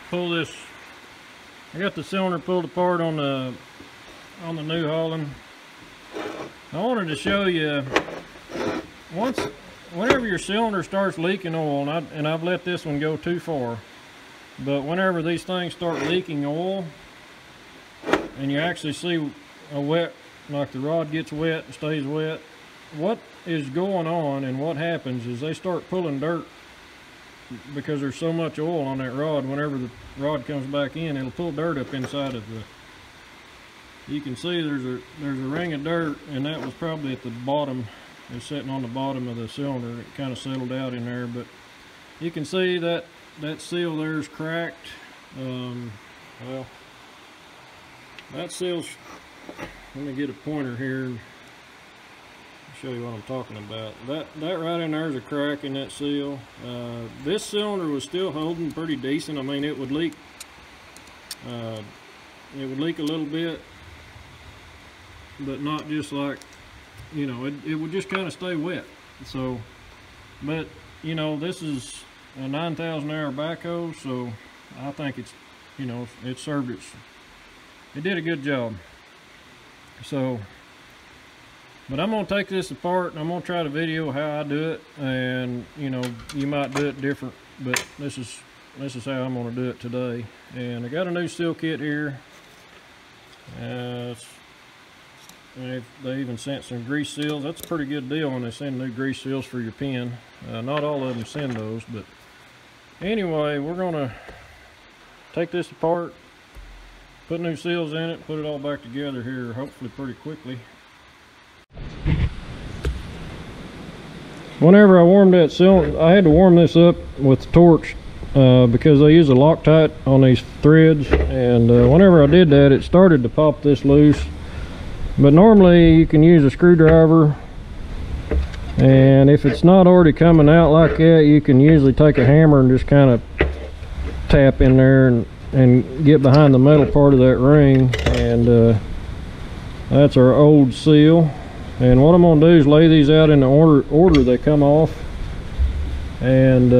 pull this. I got the cylinder pulled apart on the New Holland. I wanted to show you whenever your cylinder starts leaking oil, and I've let this one go too far, but whenever these things start leaking oil and you actually see a wet, like the rod gets wet and stays wet, what is going on and what happens is they start pulling dirt, because there's so much oil on that rod. Whenever the rod comes back in, it'll pull dirt up inside of the, you can see there's a ring of dirt, and that was probably at the bottom. It's sitting on the bottom of the cylinder. It kind of settled out in there, but you can see that seal there is cracked. Well, that seal's, let me get a pointer here and show you what I'm talking about. That right in there is a crack in that seal. This cylinder was still holding pretty decent. I mean, it would leak a little bit, but not just like, you know, it would just kind of stay wet. So, but you know, this is a 9,000 hour backhoe, so I think it's, you know, it served it did a good job. So, but I'm gonna take this apart and I'm gonna try to video how I do it, and you know, you might do it different, but this is how I'm gonna do it today. And I got a new seal kit here. They even sent some grease seals. That's a pretty good deal when they send new grease seals for your pen. Not all of them send those, but anyway, we're gonna take this apart, put new seals in it, put it all back together here, hopefully pretty quickly. Whenever I warmed that cylinder, I had to warm this up with the torch because they use a Loctite on these threads, and whenever I did that, it started to pop this loose. But normally you can use a screwdriver, and if it's not already coming out like that, you can usually take a hammer and just kind of tap in there and get behind the metal part of that ring. And that's our old seal. And what I'm going to do is lay these out in the order they come off, and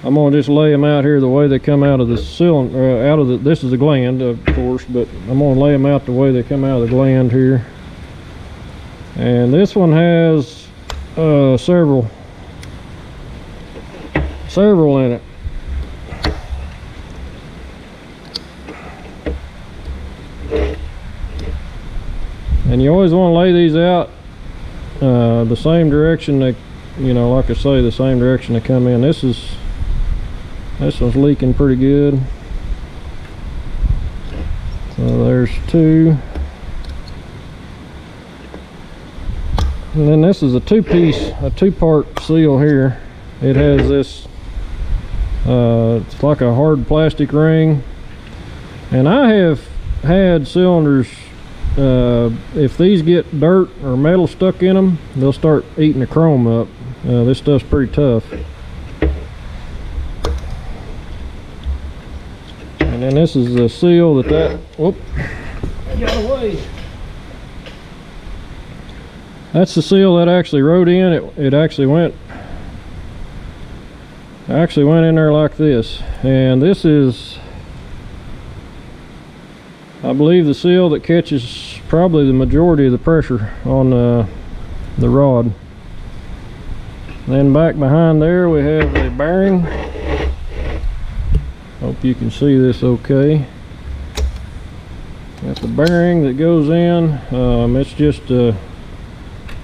I'm going to just lay them out here the way they come out of the cylinder, this is the gland, of course, but I'm going to lay them out the way they come out of the gland here. And this one has several in it. And you always want to lay these out the same direction they, you know, like I say, the same direction they come in. This one's leaking pretty good. So there's two. And then this is a two-part seal here. It has this, it's like a hard plastic ring. And I have had cylinders, if these get dirt or metal stuck in them, they'll start eating the chrome up. This stuff's pretty tough. And then this is the seal whoop, get away. That's the seal that actually rode in. It actually went in there like this. And this is, I believe, the seal that catches probably the majority of the pressure on the rod. Then back behind there we have a bearing. Hope you can see this okay. Got the bearing that goes in. It's just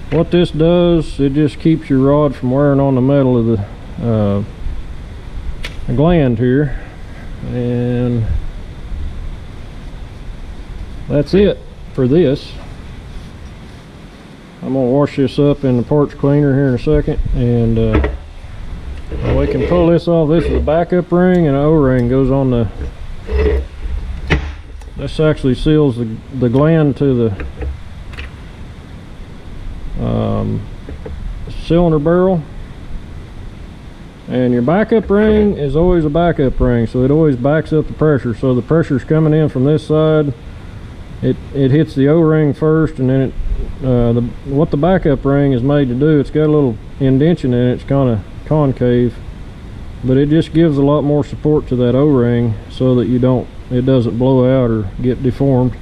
what this does, it just keeps your rod from wearing on the metal of the gland here. And that's it for this. I'm gonna wash this up in the parts cleaner here in a second, and we can pull this off. This is a backup ring, and an O-ring goes on the, this actually seals the gland to the cylinder barrel. And your backup ring is always a backup ring, so it always backs up the pressure. So the pressure's coming in from this side, it hits the O-ring first, and then what the backup ring is made to do, it's got a little indentation in it. It's kind of concave, but it just gives a lot more support to that O-ring so that it doesn't blow out or get deformed.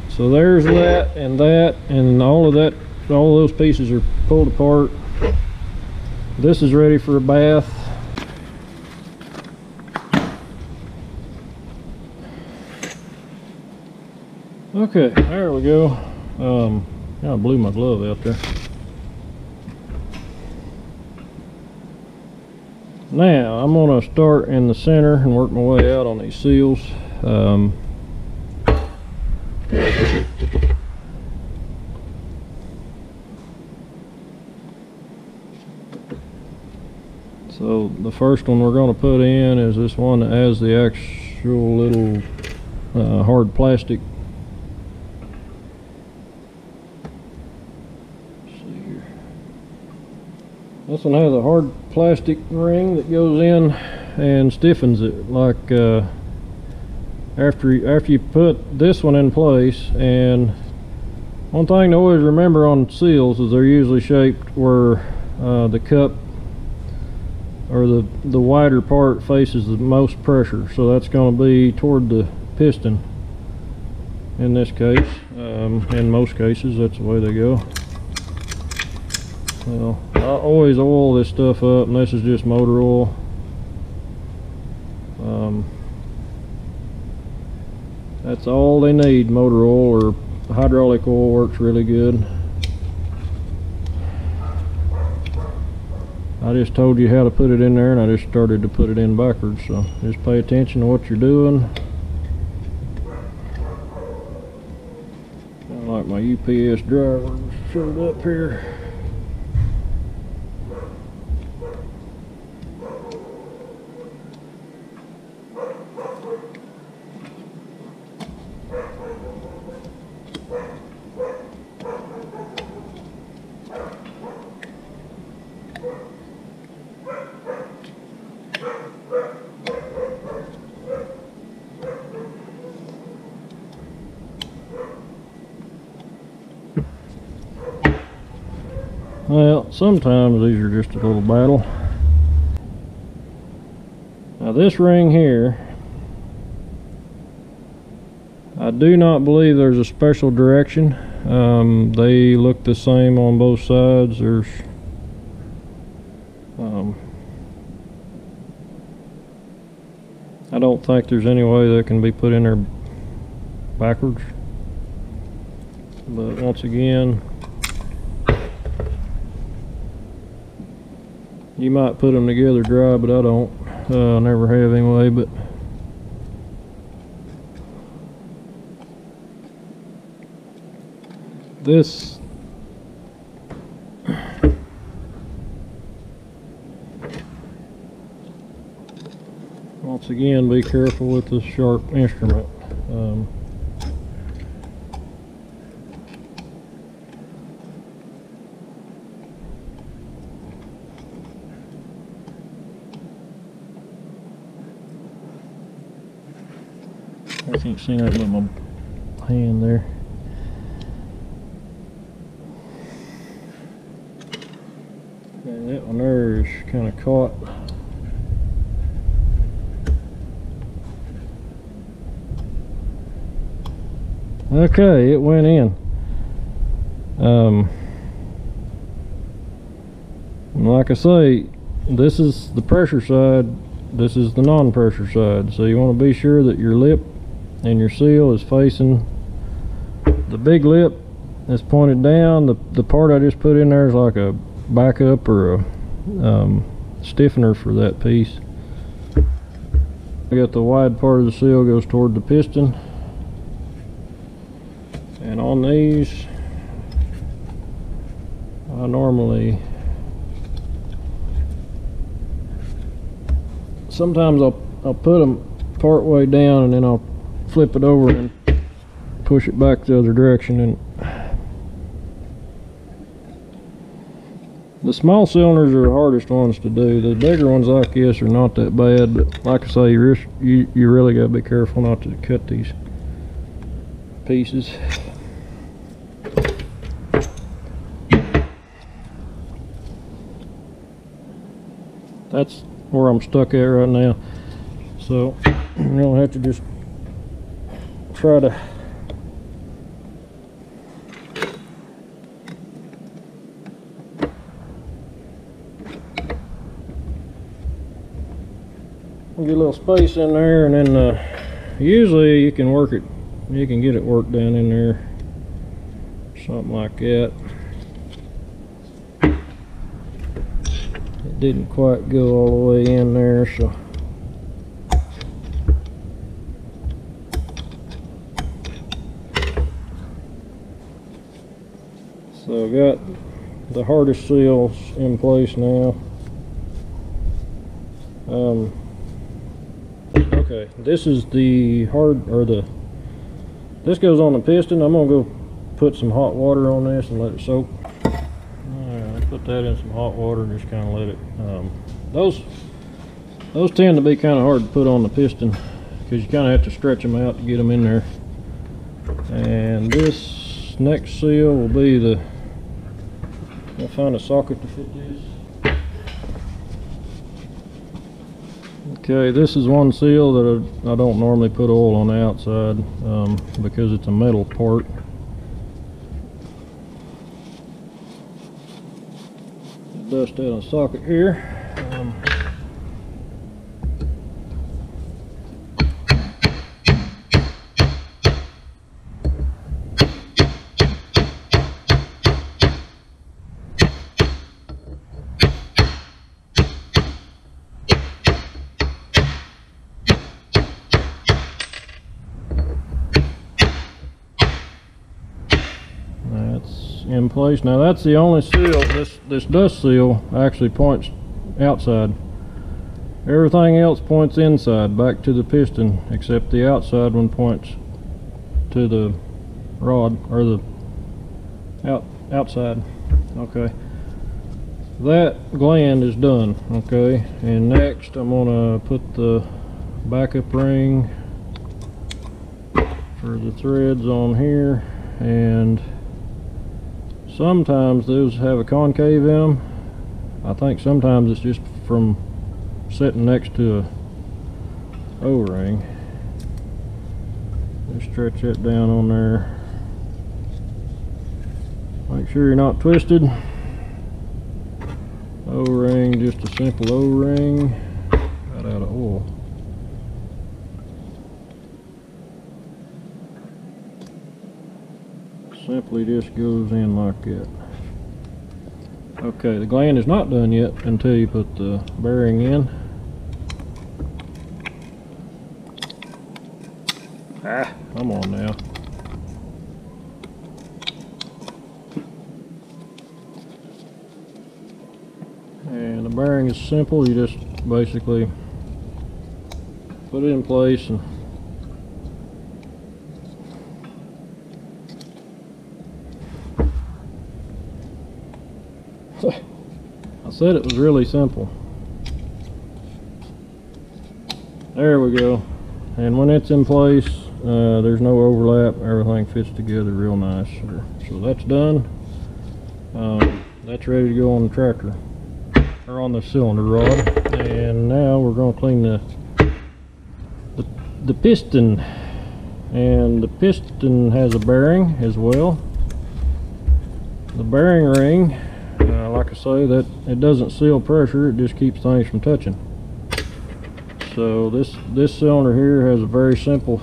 So there's that, and all of those pieces are pulled apart. This is ready for a bath. Okay, there we go. I blew my glove out there. Now I'm going to start in the center and work my way out on these seals. So the first one we're going to put in is this one that has the actual little hard plastic. Let's see here. This one has a hard plastic ring that goes in and stiffens it, like after you put this one in place. And one thing to always remember on seals is they're usually shaped where the cup or the wider part faces the most pressure, so that's going to be toward the piston in this case. In most cases that's the way they go. Well, I always oil this stuff up, and this is just motor oil. That's all they need, motor oil, or hydraulic oil works really good. I just told you how to put it in there, and I just started to put it in backwards, so just pay attention to what you're doing. Kind of like my UPS driver showed up here. Well, sometimes these are just a little battle. Now this ring here, I do not believe there's a special direction. They look the same on both sides. There's I don't think there's any way that can be put in there backwards. But once again, you might put them together dry, but I don't. I never have anyway. But this once again, be careful with this sharp instrument. I can't see that with my hand there. And that one there is kind of caught. Okay, it went in. Like I say, this is the pressure side, this is the non-pressure side. So you want to be sure that your lip and your seal is facing the big lip is pointed down. The part I just put in there is like a backup or a stiffener for that piece. I got the wide part of the seal goes toward the piston, and on these I normally sometimes I'll put them part way down and then I'll flip it over and push it back the other direction. And the small cylinders are the hardest ones to do. The bigger ones like this are not that bad, but like I say, you really got to be careful not to cut these pieces. where I'm stuck at right now. So I'm gonna have to just try to get a little space in there, and then usually you can work it, you can get it worked down in there, something like that. It didn't quite go all the way in there, so I've got the hardest seals in place now. Okay, this is the this goes on the piston. I'm gonna go put some hot water on this and let it soak. Alright, put that in some hot water and just kind of let it, those tend to be kind of hard to put on the piston because you kind of have to stretch them out to get them in there. And this next seal will be I'll find a socket to fit this. Okay, this is one seal that I don't normally put oil on the outside because it's a metal part. Dust that on the socket here. In place. Now that's the only seal, this dust seal actually points outside. Everything else points inside, back to the piston, except the outside one points to the rod, or the outside. Okay, that gland is done. Okay, and next I'm gonna put the backup ring for the threads on here, and sometimes those have a concave in them. I think sometimes it's just from sitting next to a O-ring. Just stretch that down on there. Make sure you're not twisted. O-ring, just a simple O-ring. Got out of oil. Simply just goes in like that. Okay, the gland is not done yet until you put the bearing in. Come on now. And the bearing is simple. You just basically put it in place and I said it was really simple. There we go. And when it's in place, there's no overlap. Everything fits together real nice. So that's done. That's ready to go on the tractor, or on the cylinder rod. And now we're going to clean the piston. And the piston has a bearing as well. The bearing ring, like I say, that it doesn't seal pressure, it just keeps things from touching. So this cylinder here has a very simple,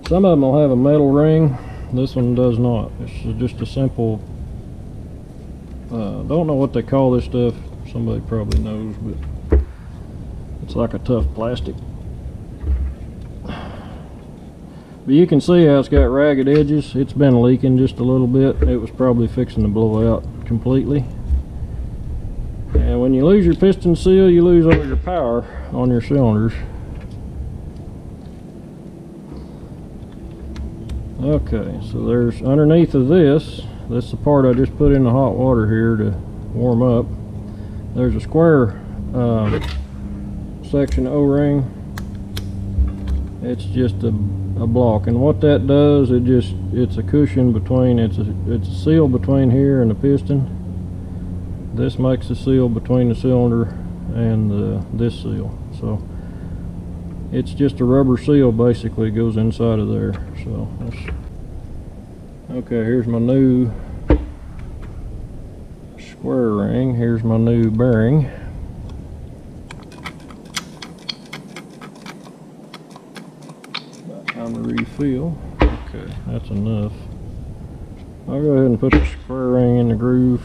some of them will have a metal ring, this one does not. It's just a simple, don't know what they call this stuff, somebody probably knows, but it's like a tough plastic. But you can see how it's got ragged edges. It's been leaking just a little bit. It was probably fixing to blow out completely. And when you lose your piston seal, you lose all your power on your cylinders. Okay, so there's underneath of this, that's the part I just put in the hot water here to warm up. There's a square section O-ring. It's just a block, and what that does, it's a cushion between, it's a seal between here and the piston, this makes the seal between the cylinder and this seal. So it's just a rubber seal basically goes inside of there. So okay, here's my new square ring. Here's my new bearing. About time to refill. Okay, that's enough. I'll go ahead and put the square ring in the groove.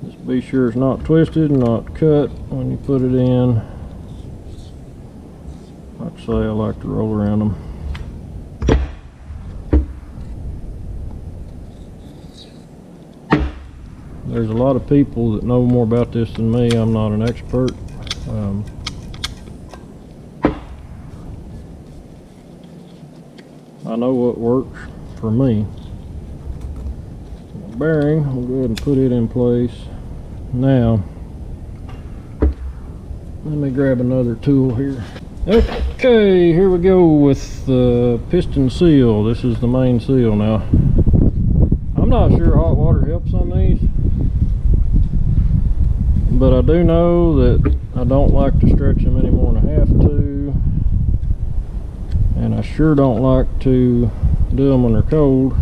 Just be sure it's not twisted and not cut when you put it in. Like I say, I like to roll around them. There's a lot of people that know more about this than me. I'm not an expert. I know what works for me. Bearing, I'll go ahead and put it in place. Now, let me grab another tool here. Okay, here we go with the piston seal. This is the main seal now. I'm not sure hot water helps on these, but I do know that I don't like to stretch them any more than I have to, and I sure don't like to do them when they're cold,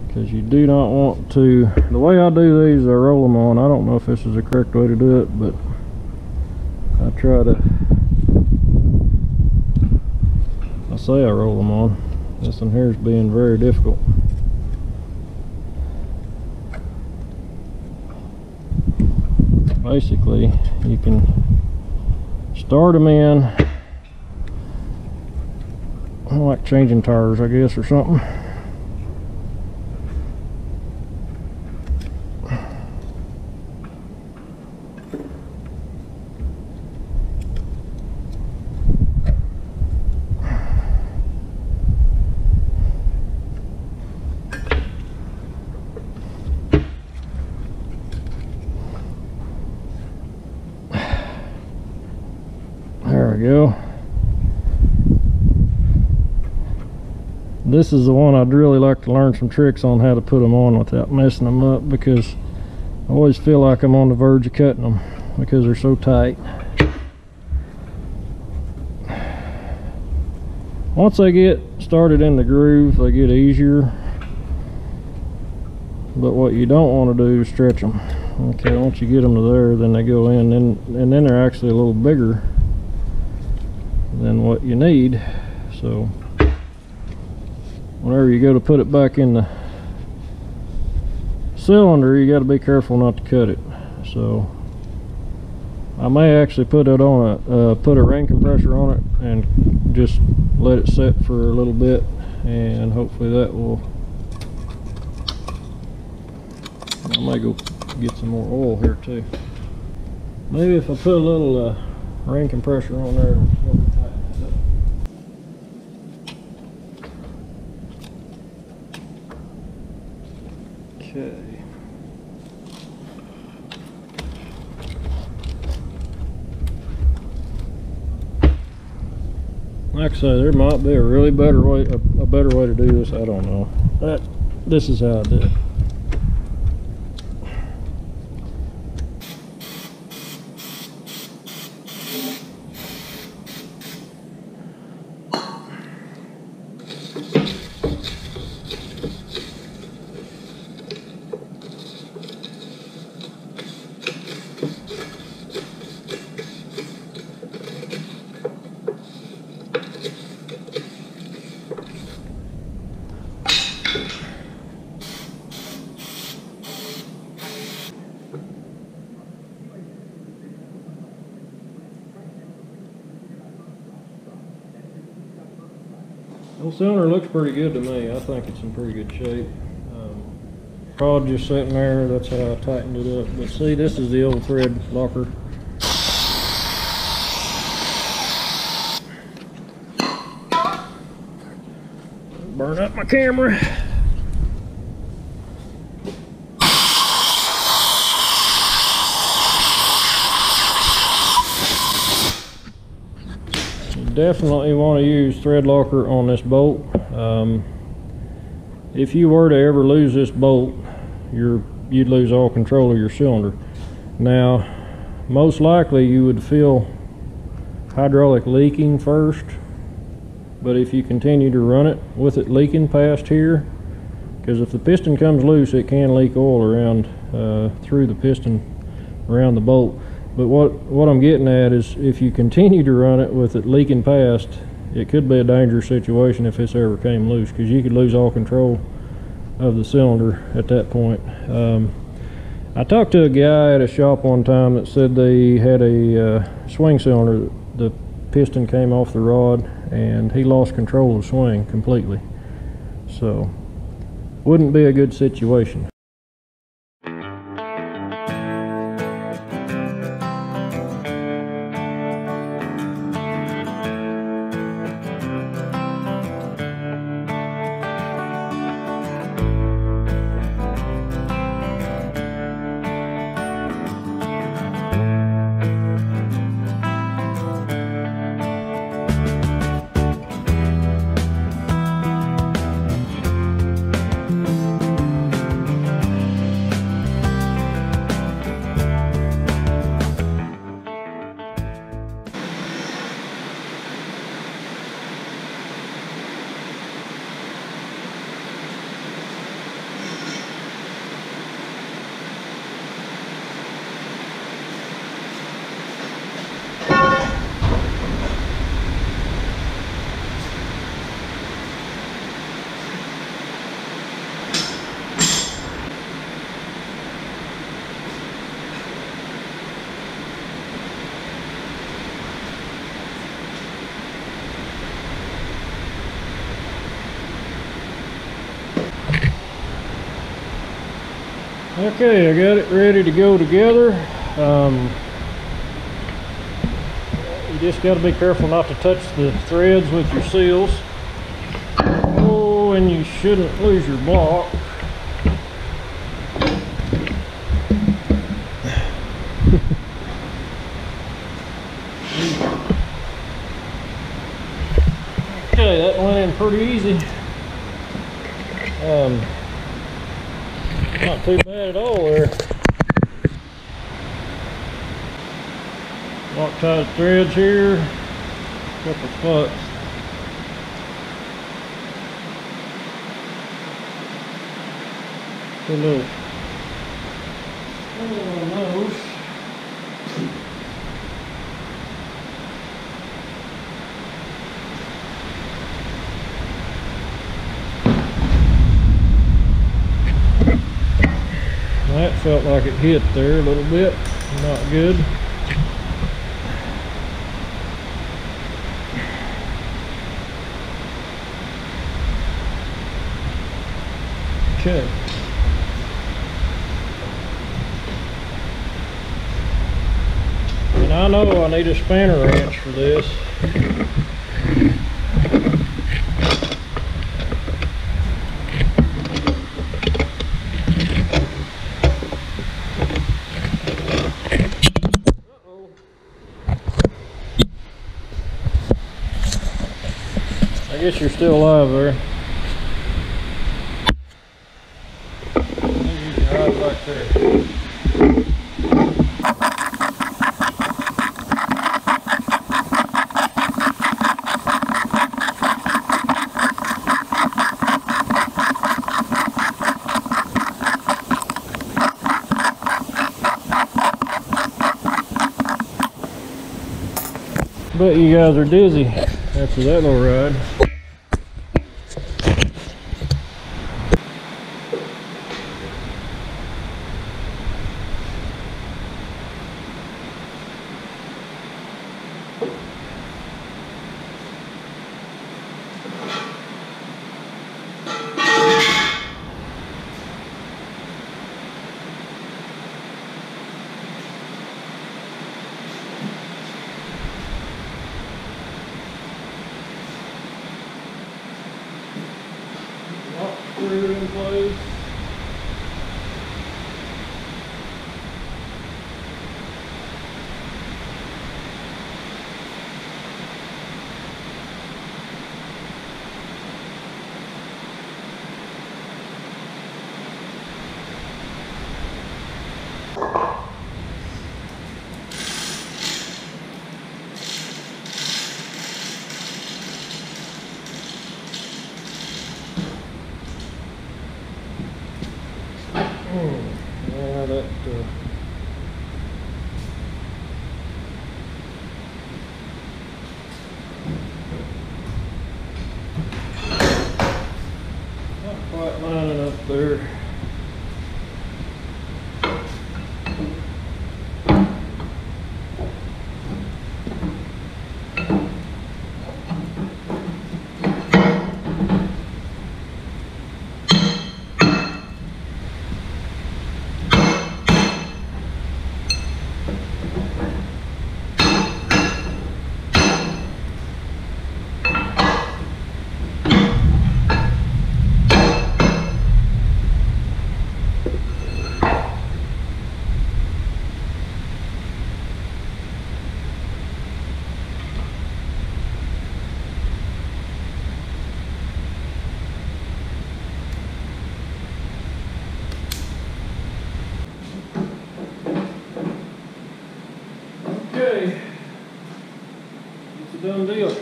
because you do not want to. The way I do these, I roll them on. I don't know if this is the correct way to do it, but I say I roll them on. This one here is being very difficult. Basically, you can start them in like changing tires, I guess, or something. There we go. This is the one I'd really like to learn some tricks on how to put them on without messing them up, because I always feel like I'm on the verge of cutting them because they're so tight. Once they get started in the groove, they get easier, but what you don't want to do is stretch them. Okay, once you get them to there, then they go in, and then they're actually a little bigger than what you need. So whenever you go to put it back in the cylinder, you got to be careful not to cut it. So I may actually put it on put a ring compressor on it and just let it set for a little bit, and hopefully that will. I may go get some more oil here too. Maybe if I put a little ring compressor on there, it'll help me tighten this up. Okay. Like I say, there might be a really better way, a better way to do this. I don't know. This is how I do it. The cylinder looks pretty good to me. I think it's in pretty good shape. Rod just sitting there, that's how I tightened it up. But see, this is the old thread locker. Burn up my camera. Definitely want to use thread locker on this bolt. If you were to ever lose this bolt, you're you'd lose all control of your cylinder. Now, most likely you would feel hydraulic leaking first, but if you continue to run it with it leaking past here, because if the piston comes loose, it can leak oil around through the piston around the bolt. But what I'm getting at is, if you continue to run it with it leaking past, it could be a dangerous situation if this ever came loose, because you could lose all control of the cylinder at that point. I talked to a guy at a shop one time that said they had a swing cylinder. The piston came off the rod and he lost control of the swing completely. So, wouldn't be a good situation. Okay, I got it ready to go together. You just got to be careful not to touch the threads with your seals. Oh, and you shouldn't lose your block. Okay, that went in pretty easy. Not too bad at all there. Loctite threads here, couple spots. A little on those. That felt like it hit there a little bit, not good. Okay. And I know I need a spanner wrench for this. I guess you're still alive there. Maybe you can ride back there. Bet you guys are dizzy after that little ride. Screw in place. Yeah, that not quite lining up there. Okay, it's a done deal.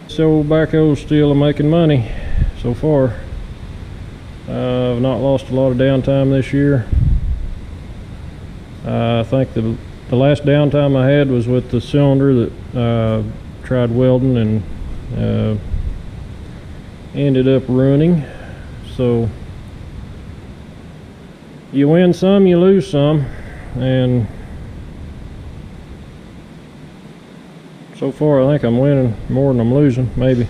This old backhoe's still making money so far. I've not lost a lot of downtime this year. I think the last downtime I had was with the cylinder that tried welding and ended up ruining. So you win some, you lose some, and so far I think I'm winning more than I'm losing, maybe.